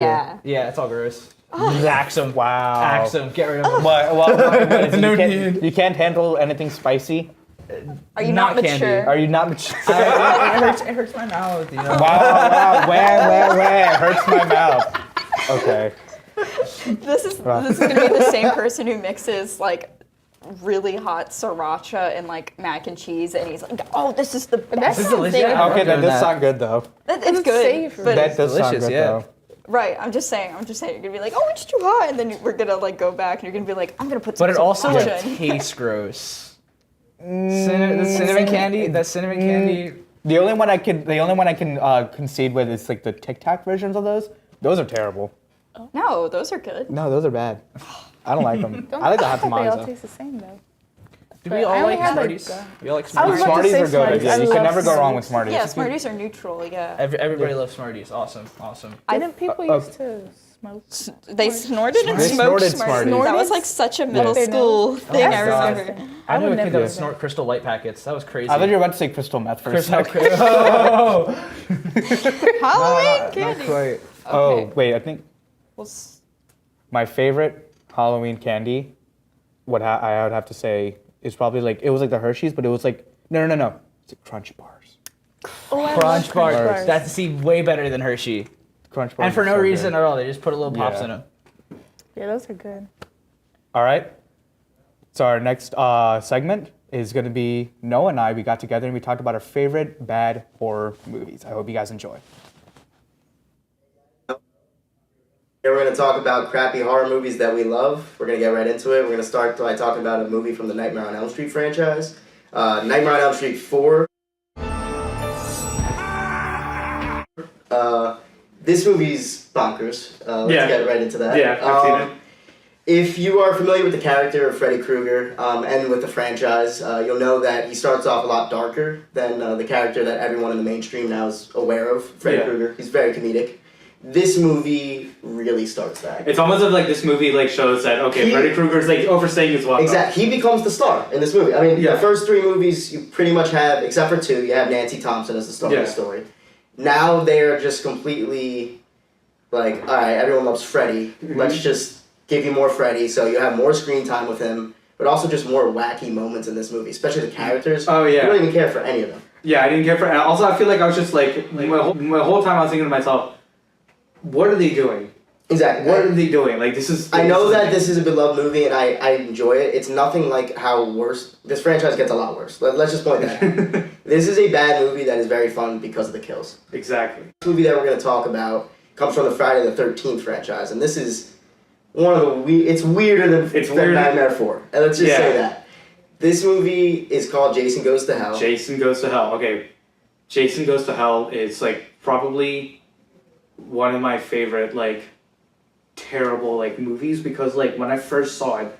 Yeah. Yeah, it's all gross. Axe him. Wow. Axe him. Get rid of him. What is it? No you, can't, need. you can't handle anything spicy? Are you Not not candy. mature? Are you not mature? It hurts my mouth, you know. Wow, where? Hurts my mouth. Okay. This is gonna be the same person who mixes like really hot sriracha and like mac and cheese, and he's like, "Oh, this is the best This is thing." delicious. Yeah. Okay, that doing does that. sound good though. It's good, safe. but That does sound delicious, good yeah. though. right. I'm just saying. You're gonna be like, "Oh, it's too hot," and then we're gonna like go back, and you're gonna be like, "I'm gonna put some But it also like sriracha in." tastes gross. The cinnamon candy. That cinnamon candy. The only one I can concede with is like the Tic Tac versions of those. Those are terrible. No, those are good. No, those are bad. I don't like them. I like the hot They all tamales though. taste the same though. Do But we I all only like had, like, Smarties? We all like I was Smarties. about to Smarties say are good. Smarties. Yeah, I you can love never go wrong with Smarties. Smarties. Yeah, Smarties are neutral. Yeah, Everybody loves Smarties. Awesome. Didn't people used to smoke? they snorted and They smoked snorted Smarties. Smarties. That was like such a middle Yeah. school thing. Oh, I God. remember. I knew a would kid never that would do snort Crystal Light packets. That was crazy. I thought you were about to say crystal meth for a Crystal. second. Oh, Halloween not candy. quite. Oh, wait, I think Well, my favorite Halloween candy, I would have to say, is probably like, it was like the Hershey's, but it was like, no. It's like Crunch Bars. Oh, I Crunch love bars. That's way better than Hershey. Crunch Bars. And for is no so reason good. at all, they just put a little pops Yeah. in them. Yeah, those are good. All right. So our next segment is going to be Noah and I. We got together and we talked about our favorite bad horror movies. I hope you guys enjoy. Here we're going to talk about crappy horror movies that we love. We're going to get right into it. We're going to start by talking about a movie from the Nightmare on Elm Street franchise. Nightmare on Elm Street 4. This movie's bonkers. Let's get right into that. Yeah, I've seen it. If you are familiar with the character of Freddy Krueger and with the franchise, you'll know that he starts off a lot darker than the character that everyone in the mainstream now is aware of, Freddy Yeah. Krueger. He's very comedic. This movie really starts that. It's almost as like this movie like shows that He- Freddy Krueger's like overstaying his welcome. Exactly. He becomes the star in this movie. I mean, Yeah. the first three movies you pretty much have, except for two, you have Nancy Thompson as the star of Yeah. the story. Now they're just completely like, all right, everyone loves Freddy. Mm-hmm. Let's just give you more Freddy, so you have more screen time with him, but also just more wacky moments in this movie, especially the characters. Oh, yeah. You don't even care for any of them. Yeah, I didn't care for. And also, I feel like I was just like my whole time I was thinking to myself, what are they doing? Exactly. What are they doing? Like this is. I know that this is a beloved movie, and I enjoy it. It's nothing like how worse. This franchise gets a lot worse. Let's just point that out. This is a bad movie that is very fun because of the kills. Exactly. This movie that we're going to talk about comes from the Friday the 13th franchise, and this is one of the it's weirder than It's weirder. Nightmare 4. And let's just Yeah. say that. This movie is called Jason Goes to Hell. Jason Goes to Hell. Okay, Jason Goes to Hell is like probably one of my favorite like terrible like movies because like when I first saw it,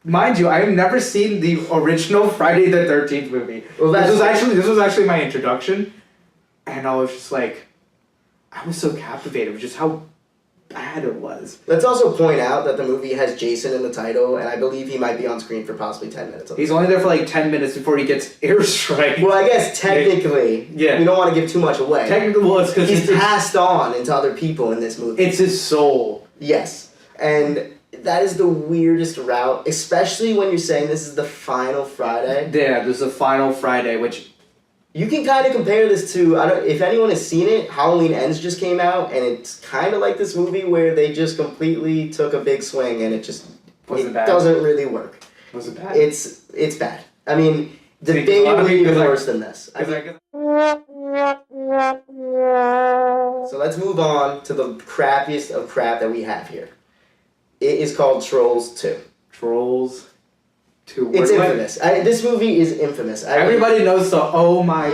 mind you, I have never seen the original Friday the 13th movie. Well, this that's- was actually my introduction, and I was just like, I was so captivated with just how bad it was. Let's also point out that the movie has Jason in the title, and I believe he might be on screen for possibly 10 minutes. Of He's this. only there for like 10 minutes before he gets airstrike. Well, I guess technically, Yeah. we don't want to give too much away. Technically, well, it's because He's it's passed on into other people in this movie. it's his soul. Yes. And that is the weirdest route, especially when you're saying this is the final Friday. Yeah, there's a final Friday, which You can kind of compare this to, if anyone has seen it, Halloween Ends just came out, and it's kind of like this movie where they just completely took a big swing, and it Wasn't bad. doesn't really work. was it bad. It's bad. I mean, See, 'cause a lot of debatably people even like- worse than this. So let's move on to the crappiest of crap that we have here. It is called Trolls 2. Trolls 2. It's Where- infamous. This movie is infamous. Everybody knows the oh my.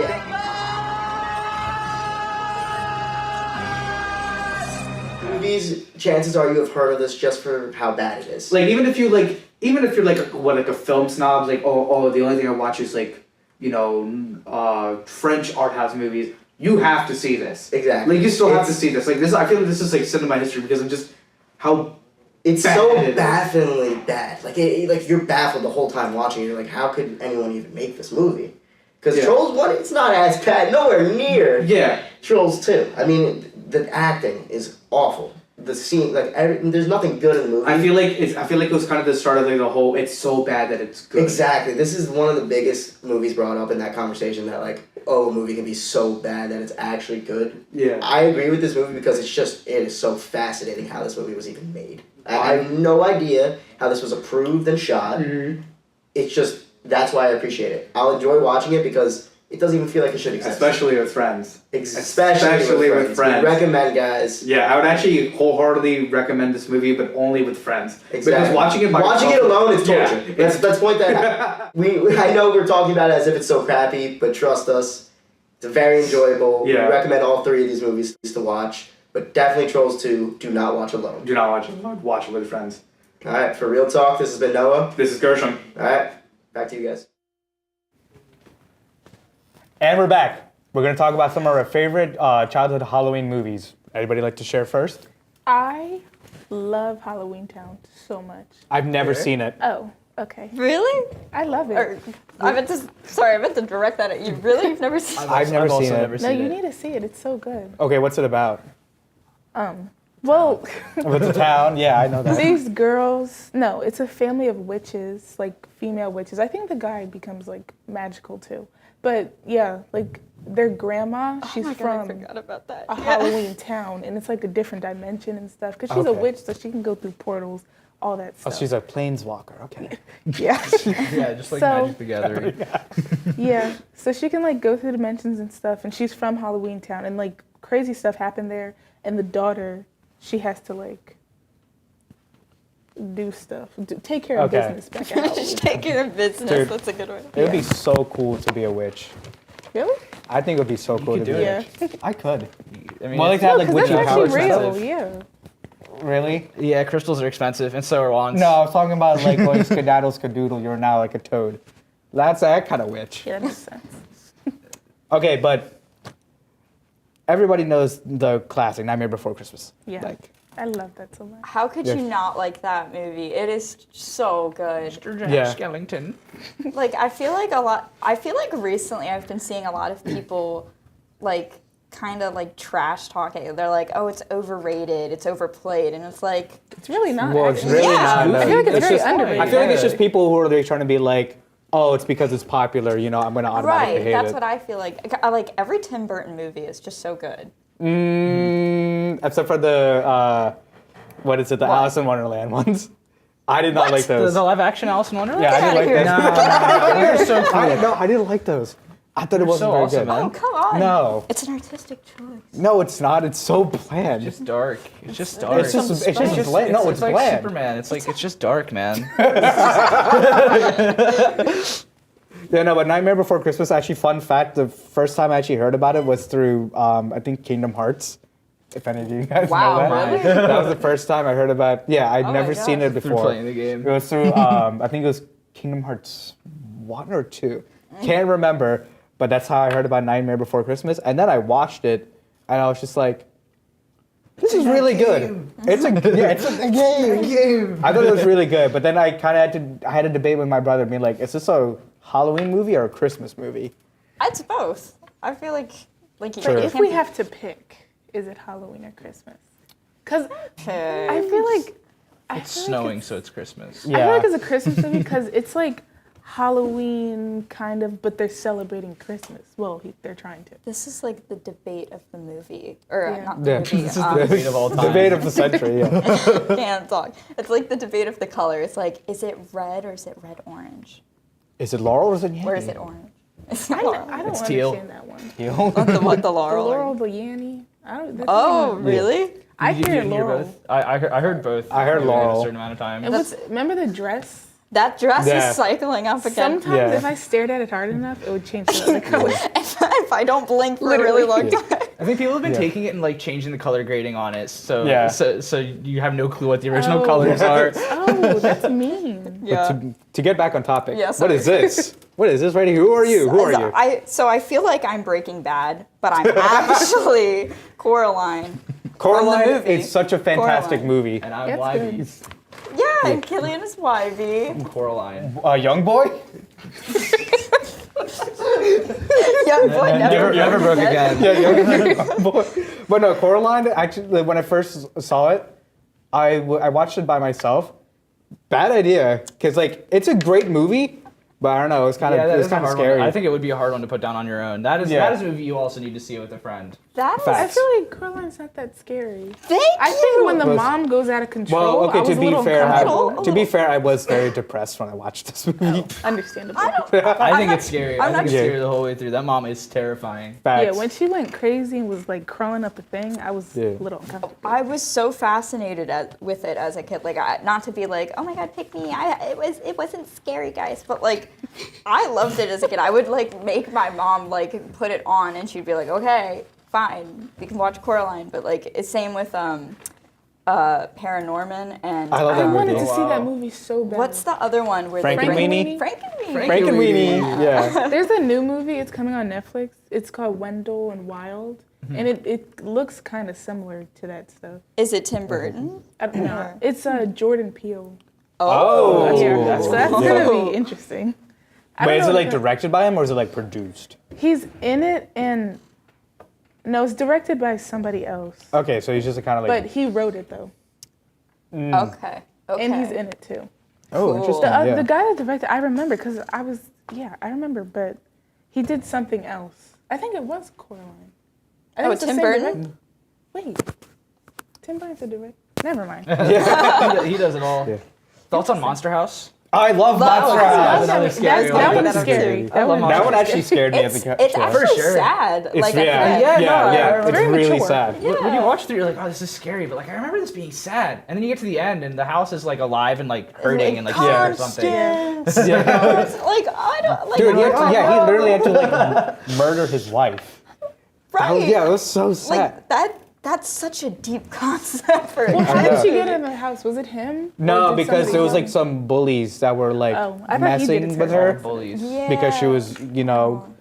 Movies, chances are you have heard of this just for how bad it is. Like even if you're like a film snob, like oh the only thing I watch is like French art house movies. You have to see this. Exactly. Like you still have to It's- see this. Like this, I feel like this is like cinema history because of just how. It's bad so it is. bafflingly bad. Like like you're baffled the whole time watching. You're like, how could anyone even make this movie? Because Yeah. Trolls 1, it's not as bad. Nowhere near Yeah. Trolls 2. I mean, the acting is awful. the scene, like there's nothing good in the movie. I feel like it was kind of the start of like the whole. It's so bad that it's good. Exactly. This is one of the biggest movies brought up in that conversation. That like, oh, a movie can be so bad that it's actually good. Yeah. I agree with this movie because it is so fascinating how this movie was even made. I have no idea how this was approved and shot. Mm-hmm. It's just that's why I appreciate it. I'll enjoy watching it because it doesn't even feel like it should exist. Especially with friends. Especially with friends. We recommend, guys. Yeah, I would actually wholeheartedly recommend this movie, but only with friends. Exactly. Because watching it alone is torture. Yeah. Let's point that. I know we're talking about it as if it's so crappy, but trust us, it's very enjoyable. Yeah. We recommend all 3 of these movies to watch, but definitely Trolls 2. Do not watch alone. Do not watch it alone. Watch it with friends. All right, for Real Talk, this has been Noah. This is Gershom. All right, back to you guys. And we're back. We're going to talk about some of our favorite childhood Halloween movies. Anybody like to share first? I love Halloween Town so much. I've never seen it. Oh, okay. Really? I love it. Or, I meant to direct that at you. Really? You've never seen I've never also seen it. never No, seen you it. need to see it. It's so good. Okay, what's it about? Well, With the town? Yeah, I know that. these girls, no, it's a family of witches, like female witches. I think the guy becomes like magical too. But yeah, like their grandma, she's Oh my God, I from forgot about that. a Halloween town, and it's like a different dimension and stuff. Because she's a Okay. witch, so she can go through portals, all that Oh, stuff. she's a planeswalker. Okay. Yeah. Yeah, just like So- Magic the Gathering. Yeah, so she can like go through dimensions and stuff, and she's from Halloween Town, and like crazy stuff happened there. And the daughter, she has to like do stuff, take care of Okay. business back at Halloween. Just take care of business. Dude. That's a good one. It would be so cool to be a witch. Really? I think it would be so cool to could be do a Yeah. witch. I could. I mean, Well, like it's- that, like Because witchy that's powers. actually real. expensive. Yeah. Really? yeah, crystals are expensive, and so are wands. No, I was talking about like going skedaddle skadoodle. You're now like a toad. That's that kind of witch. Yeah, that makes sense. Okay, but everybody knows the classic Nightmare Before Christmas. Yeah. Like, I love that so much. How could Yeah. you not like that movie? It is so good. Mr. Jack Yeah. Skellington. Like I feel like recently I've been seeing a lot of people like kind of like trash talking. They're like, "Oh, it's overrated, it's overplayed." And it's like, It's really not. well, it's actually. really Yeah. not. I feel like it's very just, underrated. I feel like it's Yeah. just people who are like, trying to be like, oh, it's because it's popular. You know, I'm gonna automatically right, hate that's it. what I feel like. I like every Tim Burton movie is just so good. Except for the what is it? The What? Alice in Wonderland ones. I did not What? like those. The live action Alice in Wonderland? Yeah, I Get didn't like outta those. They're so cool. I didn't like those. I thought it wasn't so very awesome, good. man. Oh, come on. No. It's an artistic choice. No, it's not. It's so bland. It's just dark. It's just dark. It's just bland. No, it's like bland. Superman. It's just dark, man. Yeah, no, but Nightmare Before Christmas, actually, fun fact, the first time I actually heard about it was through, I think, Kingdom Hearts. If any of you guys Wow, know that. really? That was the first time I heard about, yeah, I'd Oh never my seen it gosh. Through before. playing the game. It was through, I think it was Kingdom Hearts 1 or 2. Can't remember, but that's how I heard about Nightmare Before Christmas. And then I watched it, and I was just like, this is really good. It's a game. I thought it was really good, but then I kind of had a debate with my brother, being like, is this a Halloween movie or a Christmas movie? It's both. I feel like you True. it If can't we be- have to pick, is it Halloween or Christmas? Because Okay. I feel like It's snowing, so it's Christmas. I feel like it's a Christmas movie because it's like Halloween kind of, but they're celebrating Christmas. Well, they're trying to. This is like the debate of the movie, or Yeah. not the Yeah, movie. this is the debate of all time. Debate of the century, yeah. Can't talk. It's like the debate of the color. It's like, is it red or is it red orange? Is it Laurel or is it Yankee? Or is it orange? It's I Laurel. don't It's teal. understand that one. What the The Laurel? Laurel, the Yanny. I don't. that's Oh, not even- really? I You hear didn't hear Laurel. both? I heard both. I heard at Laurel. a certain amount of time. It was, remember the dress? That dress Yeah. is cycling up again. Sometimes Yeah. if I stared at it hard enough, it would change to the other color. if I don't blink for a really long time. I think people have been Yeah. taking it and like changing the color grading on it, so Yeah. so you have no clue what the original Oh. colors are. Oh, that's mean. Yeah. To get back on topic, Yeah, what sorry. is this? What is this right here? Who are you? Who are you? So I feel like I'm Breaking Bad, but I'm actually Coraline. Coraline movie. is such a fantastic Coraline. movie. And I'm That's Wivey. Yeah, and Killian is Wivey. I'm Coraline. Young boy? Young boy never, Never broke again. Yeah, young boy. But no, Coraline, actually, when I first saw it, I watched it by myself. Bad idea, because like it's a great movie, but I don't know. It was kind Yeah, of that it was is a kind of hard one. scary. I think it would be a hard one to put down on your own. That is Yeah. that is a movie you also need to see with a friend. That I Facts. feel like Coraline's not that scary. Thank I you. think when the Was- mom goes out of control, well, I okay. was To a be little fair, uncomfortable. to be fair, I was very depressed when I watched this movie. Understandable. I think it's scary. I I'm think not it's sure. scary the whole way through. That mom is terrifying. Facts. Yeah, when she went crazy and was like crawling up a thing, I was Yeah. a little uncomfortable. I was so fascinated with it as a kid. Like, not to be like, oh my god, pick me. It wasn't scary, guys. But like, I loved it as a kid. I would like make my mom like put it on, and she'd be like, okay, fine, we can watch Coraline. But like, it's same with Paranorman and I love that I movie. wanted to Oh, see wow. that movie so bad. what's the other one where Frankenweenie? Frankenweenie. Frankenweenie. Yeah. There's a new movie. It's coming on Netflix. It's called Wendell and Wild, and it looks kind of similar to that stuff. Is it Tim Burton? I don't know. It's Jordan Peele. Oh. Yeah, so that's gonna cool. be interesting. I But don't is know it like if directed by him or is it like produced? He's in it, and no, it's directed by somebody else. Okay, so he's just kind of But like. he wrote it though, Okay. Okay. and he's in it too. Oh, Cool. interesting. The, yeah. the guy that directed, I remember because I remember, but he did something else. I think it was Coraline. I think Oh, it's the Tim same Burton? director. Wait, Tim Burton's a director? Never mind. He does it all. Yeah. Thoughts on Monster House? I love Monster Monster House. another scary that one. one That is scary. too. I love That one actually scared me as It's, a kid. it's actually For sure. sad. It's, Like, I yeah, feel yeah, like- yeah, no, It's very really mature. sad. When you watch through, you're like, oh, this is scary. But like, I remember this being sad. And then you get to the end, and the house is like alive and like hurting and like sick or something. Constance. Yeah. It's like I don't like. Dude, he, oh, he literally had to like murder his wife. right. Oh, yeah, it was so sad. Like that. That's such a deep concept for. Well, how I did know. she get in the house? Was it him? No, Or did because somebody there was help? like some bullies that were like Oh, I thought he did it messing to with her. her Bullies. Yeah. because she was, you know,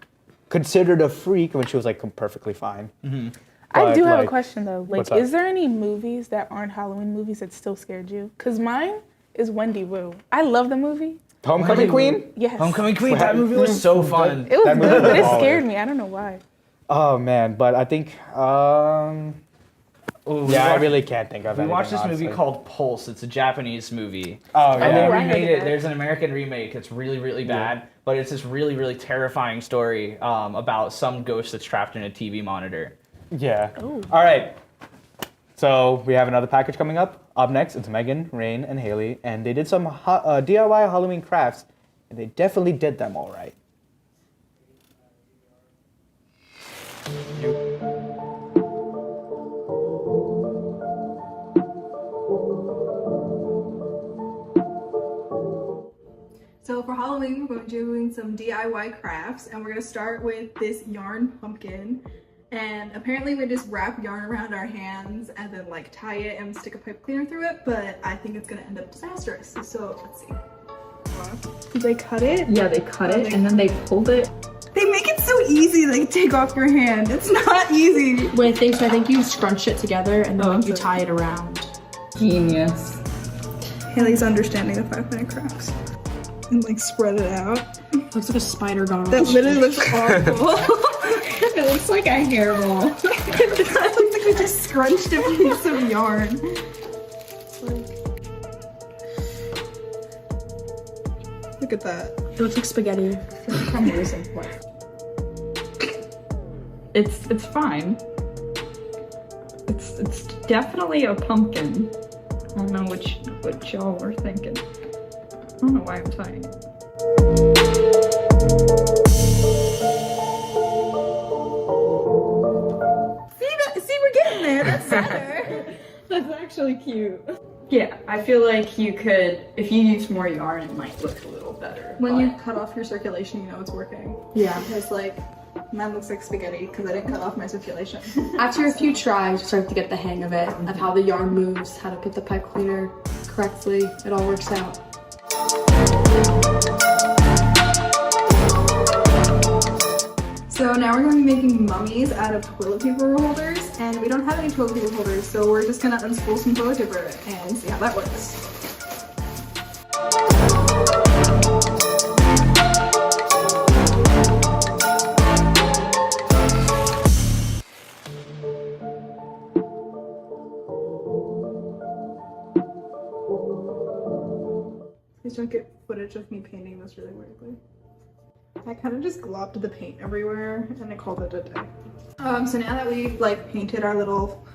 considered a freak when she was like perfectly fine. I But, do have a like, question though. Like, what's up? is there any movies that aren't Halloween movies that still scared you? Cause mine is Wendy Wu. I love the movie. Homecoming Queen? Yes. Homecoming Queen. That movie was so fun. It was That movie good, but was it baller. scared me. I don't know why. Oh man, but I think Ooh, we yeah, I watched- really can't think of We anything, watched this movie honestly. called Pulse. It's a Japanese movie. Oh And yeah. they I heard remade of it. that. There's an American remake. It's really, really bad, but it's this really, really terrifying story about some ghost that's trapped in a TV monitor. Yeah. Ooh. All right. So we have another package coming up. Up next, it's Megan, Rain, and Haley, and they did some DIY Halloween crafts, and they definitely did them all right. So for Halloween, we're going to be doing some DIY crafts, and we're going to start with this yarn pumpkin. And apparently we just wrap yarn around our hands and then like tie it and stick a pipe cleaner through it, but I think it's going to end up disastrous. So let's see. Did they cut it? Yeah, they cut it and then they pulled it. They make it so easy, like take off your hand. It's not easy. Wait, I think you scrunch it together and then you tie it around. Genius. Haley's understanding the 5-minute crafts. And like spread it out. Looks like a spider gone. That literally looks awful. It looks like a hairball. It looks like we just scrunched a piece of yarn. Look at that. It looks like spaghetti. It's fine. It's definitely a pumpkin. I don't know what y'all were thinking. I don't know why I'm tying it. See, we're getting there. That's better. That's actually cute. Yeah, I feel like you could, if you use more yarn, it might look a little better. When but- you cut off your circulation, you know it's working. Yeah. Because like, mine looks like spaghetti because I didn't cut off my circulation. After a few tries, you start to get the hang of it, of how the yarn moves, how to put the pipe cleaner correctly. It all works out. So now we're going to be making mummies out of toilet paper holders, and we don't have any toilet paper holders, so we're just gonna unspool some toilet paper and see how that works. Please don't get footage of me painting this really weirdly. I kind of just globbed the paint everywhere and I called it a day. So now that we've like painted our little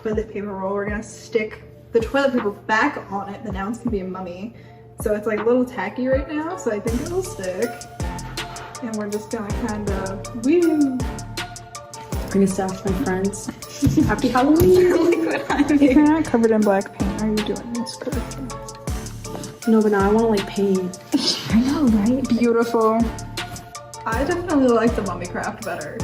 toilet paper roll, we're gonna stick the toilet paper back on it, but now it's gonna be a mummy. So it's like a little tacky right now, so I think it'll stick. And we're just gonna kind of, woo! Bring us out, my friends. Happy Halloween! You're not covered in black paint. How are you doing this correctly? No, but now I want to like paint. I know, right? Beautiful. I definitely like the mummy craft better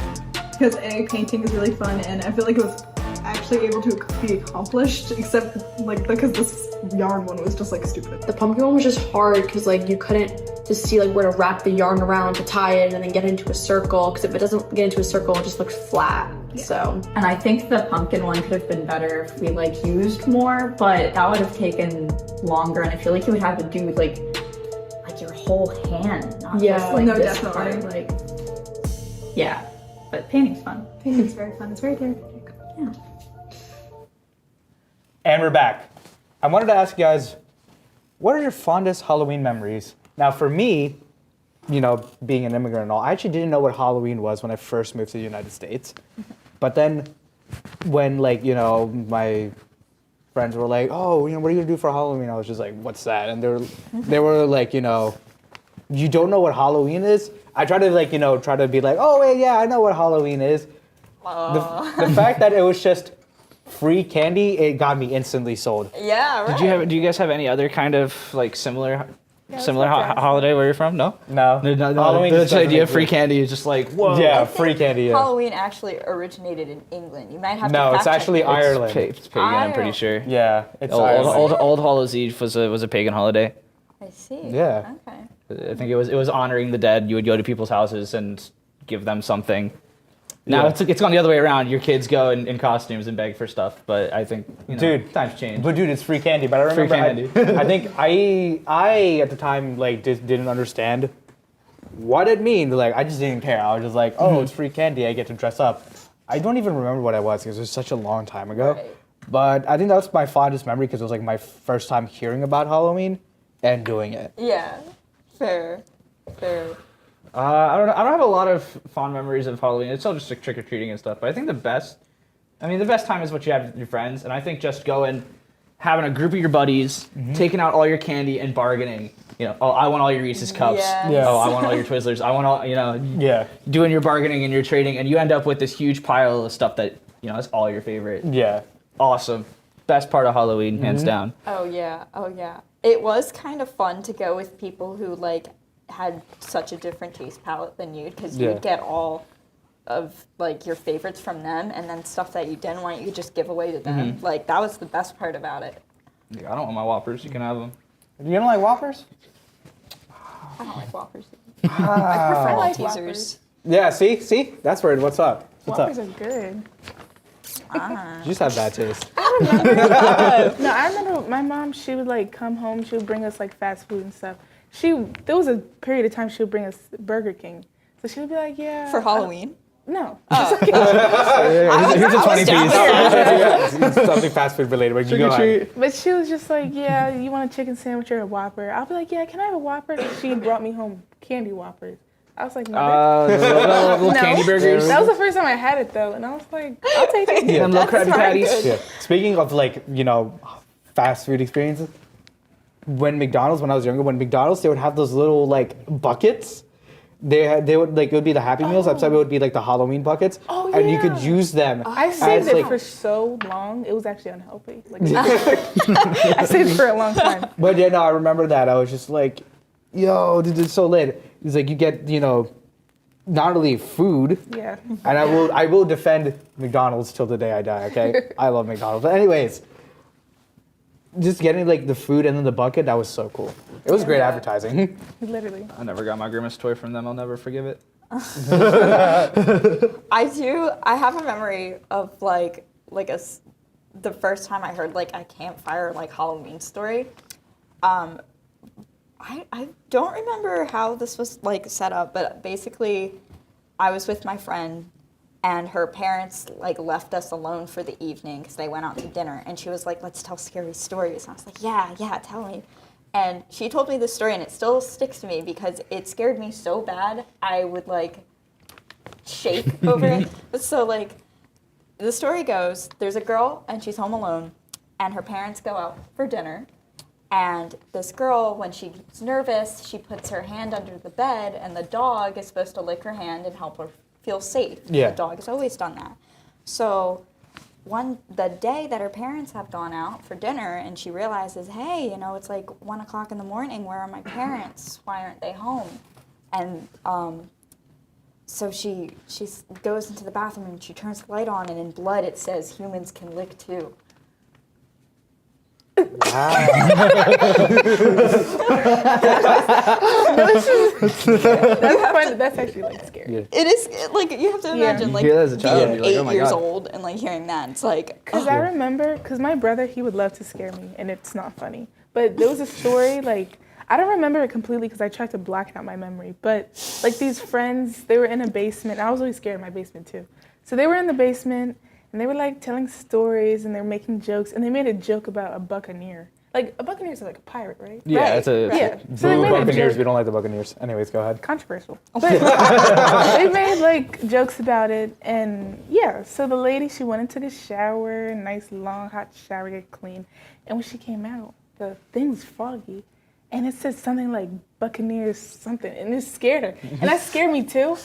because painting is really fun and I feel like it was actually able to be accomplished, except like because this yarn one was just like stupid. The pumpkin one was just hard because like you couldn't just see like where to wrap the yarn around to tie it and then get it into a circle, because if it doesn't get into a circle it just looks flat. Yeah. So And I think the pumpkin one could have been better if we like used more, but that would have taken longer, and I feel like you would have to do like your whole hand, not Yeah. just like No, this definitely. part. Like, yeah, but painting's fun. Painting's very fun. It's very therapeutic. Yeah. And we're back. I wanted to ask you guys, what are your fondest Halloween memories? Now, for me, you know, being an immigrant and all, I actually didn't know what Halloween was when I first moved to the United States. But then when, like, you know, my friends were like, oh, you know, what are you gonna do for Halloween? I was just like, what's that? And they were like, you know, you don't know what Halloween is? I tried to, like, you know, try to be like, oh, wait, yeah, I know what Halloween is. The fact that it was just free candy, it got me instantly sold. Yeah, right. Do you guys have any other kind of like similar that's what I'm holiday where you're from? No. No. Halloween The just doesn't idea of free exist. candy is just like whoa. Yeah, free candy, yeah. Halloween actually originated in England. You might have No, to it's fact check actually me. Ireland. It's pagan, I'm pretty sure. Yeah, it's Old, Ireland. old Hallows Eve was a pagan holiday. I see. Yeah. Okay. I think it was honoring the dead. You would go to people's houses and give them something. Now Yeah. it's gone the other way around. Your kids go in costumes and beg for stuff. But I think Dude, times change. But dude, it's free candy. But I Free remember, candy. I think I at the time like didn't understand what it means. Like I just didn't care. I was just like, oh, it's free candy. I get to dress up. I don't even remember what I was because it was such a long time ago. Right. But I think that was my fondest memory because it was like my first time hearing about Halloween and doing it. Yeah. Fair. I don't know. I don't have a lot of fond memories of Halloween. It's all just like trick or treating and stuff. But I think the best time is what you have with your friends. And I think just going, having a group of your buddies, taking out all your candy and bargaining. You know, oh, I want all your Reese's cups. Yes. Yeah. Oh, I want all your Twizzlers. I want all, Yeah. doing your bargaining and your trading, and you end up with this huge pile of stuff that is all your favorite. Yeah. Awesome. Best part of Halloween, hands down. Oh yeah. It was kind of fun to go with people who like had such a different taste palette than you, because Yeah. you'd get all of like your favorites from them, and then stuff that you didn't want you could just give away to them. Like that was the best part about it. Yeah, I don't want my Whoppers. You can have them. You don't like Whoppers? I don't like Whoppers. I like Teasers. Yeah. See, that's weird. What's up? What's Whoppers up? are good. You just have bad taste. No, I remember my mom, she would like come home, she would bring us like fast food and stuff. There was a period of time she would bring us Burger King. So she would be like, yeah. For Halloween. No. Here's a 20 piece. Something fast food related. But you go ahead. But she was just like, yeah, you want a chicken sandwich or a Whopper? I'll be like, yeah, can I have a Whopper? She brought me home candy Whoppers. I was like, no. Little No. candy burgers. That was the first time I had it though, and I was like, I'll take it. Them little Krabby Patties. Yeah. Speaking of like, fast food experiences, when I was younger, they would have those little like buckets. They would like, it would be the Happy Meals. Outside it would be like the Halloween buckets. Oh, And you yeah. could use them. I as, saved it like- for so long. It was actually unhealthy. Like, I saved it for a long time. But yeah, no, I remember that. I was just like, yo, this is so lit. It's like you get, not only food, Yeah. and I will defend McDonald's till the day I die, okay? I love McDonald's. But anyways, just getting like the food and then the bucket, that was so cool. It was great advertising. Literally. I never got my Grimace toy from them. I'll never forgive it. I have a memory of the first time I heard like a campfire like Halloween story. I don't remember how this was like set up, but basically I was with my friend and her parents like left us alone for the evening because they went out to dinner, and she was like, let's tell scary stories. And I was like, yeah, tell me. And she told me this story, and it still sticks to me because it scared me so bad. I would like shake over it. But so like, the story goes, there's a girl and she's home alone, and her parents go out for dinner. And this girl, when she's nervous, she puts her hand under the bed, and the dog is supposed to lick her hand and help her feel safe. Yeah. The dog has always done that. So the day that her parents have gone out for dinner, and she realizes, hey, you know, it's like 1 o'clock in the morning. Where are my parents? Why aren't they home? And so she goes into the bathroom and she turns the light on, and in blood it says humans can lick too. That's fun. That's actually like scary. Yeah. It is like you have to imagine You like hear that as a child, being you're like, oh 8 my years God. old and like hearing that. It's like Because I remember, because my brother, he would love to scare me, and it's not funny. But there was a story, like, I don't remember it completely because I tried to block out my memory. But, like, these friends, they were in a basement. I was always scared in my basement, too. So they were in the basement, and they were, like, telling stories, and they were making jokes. And they made a joke about a buccaneer. Like, a buccaneer is like a pirate, right? Yeah, Right. it's a Yeah. So they Boo made a Buccaneers, joke. we don't like the Buccaneers. Anyways, go ahead. Controversial. But they made like jokes about it, and yeah, so the lady, she went and took a shower, nice long hot shower, get clean, and when she came out, the thing was foggy, and it said something like Buccaneers something, and it scared her, and that scared me too.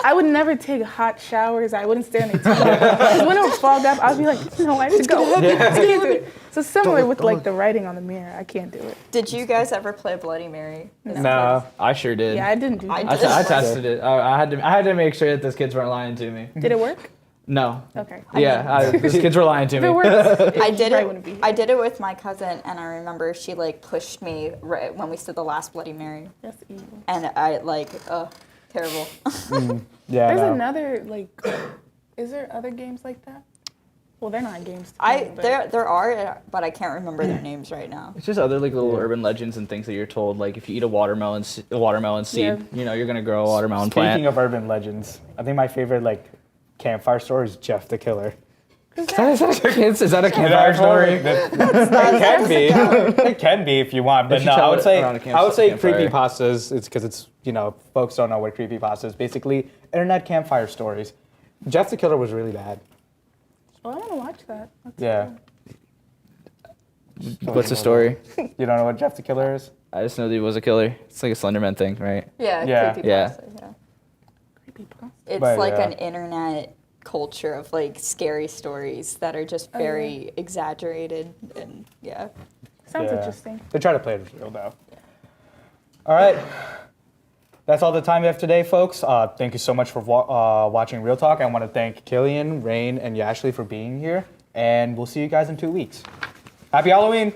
I would never take hot showers. I wouldn't stare in the TV. When it was fogged up, I'd be like, no, I have to go. I can't do it. So similar with like the writing on the mirror, I can't do it. did you guys ever play Bloody Mary? No. I sure did. Yeah, I didn't do I that. did. I tested it. I had to make sure that those kids weren't lying to me. Did it work? No. Okay. Those kids were lying to If me. it works, I did probably wouldn't be it. here. I did it with my cousin, and I remember she like pushed me right when we did the last Bloody Mary, That's evil. and I like, terrible. Yeah, There's no. another like, is there other games like that? Well, they're not games. To me, but There are, but I can't remember their names right now. It's just other like little urban legends and things that you're told. Like if you eat a watermelon seed, Yeah. you know you're gonna grow a watermelon Speaking plant. of urban legends, I think my favorite like campfire story is Jeff the Killer. Is that a campfire story? It can be. It can be if you want, but If you no. tell I would it say around a creepy campfire. pastas. It's because it's folks don't know what creepy pasta is. Basically, internet campfire stories. Jeff the Killer was really bad. well, I want to watch that. Yeah. What's the story? You don't know what Jeff the Killer is? I just know that he was a killer. It's like a Slenderman thing, right? Yeah, Yeah. creepypasta, Yeah. yeah. Creepypasta. It's But, like yeah. an internet culture of like scary stories that are just very exaggerated, and yeah. Sounds Yeah. interesting. They try to play it as real though. All right. That's all the time we have today, folks. Thank you so much for watching Real Talk. I want to thank Killian, Rain, and Yashley for being here. And we'll see you guys in 2 weeks. Happy Halloween!